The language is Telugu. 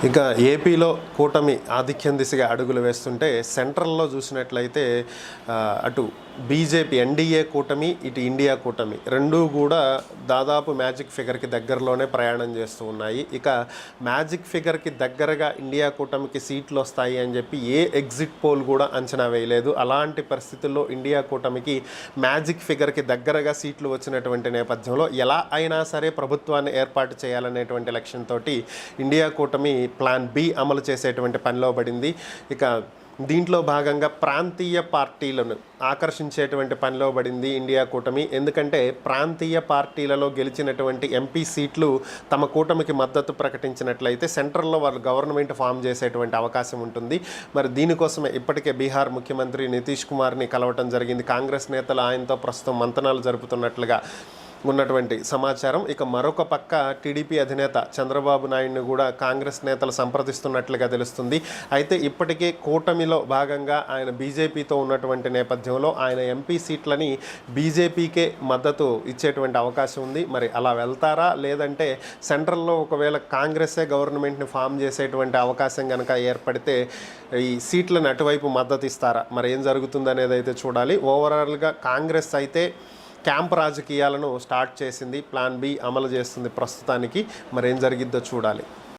ఇక ఏపీలో కూటమి ఆధిక్యం దిశగా అడుగులు వేస్తుంటే సెంట్రల్లో చూసినట్లయితే అటు బీజేపీ ఎన్డీఏ కూటమి ఇటు ఇండియా కూటమి రెండూ కూడా దాదాపు మ్యాజిక్ ఫిగర్కి దగ్గరలోనే ప్రయాణం చేస్తూ ఉన్నాయి. ఇక మ్యాజిక్ ఫిగర్కి దగ్గరగా ఇండియా కూటమికి సీట్లు వస్తాయి అని చెప్పి ఏ ఎగ్జిట్ పోల్ కూడా అంచనా వేయలేదు. అలాంటి పరిస్థితుల్లో ఇండియా కూటమికి మ్యాజిక్ ఫిగర్కి దగ్గరగా సీట్లు వచ్చినటువంటి నేపథ్యంలో ఎలా అయినా సరే ప్రభుత్వాన్ని ఏర్పాటు చేయాలనేటువంటి లక్ష్యంతో ఇండియా కూటమి ప్లాన్ బి అమలు చేసేటువంటి పనిలో పడింది. ఇక దీంట్లో భాగంగా ప్రాంతీయ పార్టీలను ఆకర్షించేటువంటి పనిలో పడింది ఇండియా కూటమి. ఎందుకంటే ప్రాంతీయ పార్టీలలో గెలిచినటువంటి ఎంపీ సీట్లు తమ కూటమికి మద్దతు ప్రకటించినట్లయితే సెంట్రల్లో వాళ్ళు గవర్నమెంట్ ఫామ్ చేసేటువంటి అవకాశం ఉంటుంది. మరి దీనికోసమే ఇప్పటికే బీహార్ ముఖ్యమంత్రి నితీష్ కుమార్ని కలవటం జరిగింది. కాంగ్రెస్ నేతలు ఆయనతో ప్రస్తుతం మంతనాలు జరుపుతున్నట్లుగా ఉన్నటువంటి సమాచారం. ఇక మరొక పక్క టీడీపీ అధినేత చంద్రబాబు నాయుడును కూడా కాంగ్రెస్ నేతలు సంప్రదిస్తున్నట్లుగా తెలుస్తుంది. అయితే ఇప్పటికే కూటమిలో భాగంగా ఆయన బీజేపీతో ఉన్నటువంటి నేపథ్యంలో ఆయన ఎంపీ సీట్లని బీజేపీకే మద్దతు ఇచ్చేటువంటి అవకాశం ఉంది. మరి అలా వెళ్తారా, లేదంటే సెంట్రల్లో ఒకవేళ కాంగ్రెసే గవర్నమెంట్ని ఫామ్ చేసేటువంటి అవకాశం కనుక ఏర్పడితే ఈ సీట్లను అటువైపు మద్దతు ఇస్తారా, మరి ఏం జరుగుతుందనేది అయితే చూడాలి. ఓవరాల్గా కాంగ్రెస్ అయితే క్యాంప్ రాజకీయాలను స్టార్ట్ చేసింది. ప్లాన్ బి అమలు చేస్తుంది ప్రస్తుతానికి. మరేం జరిగిద్దో చూడాలి.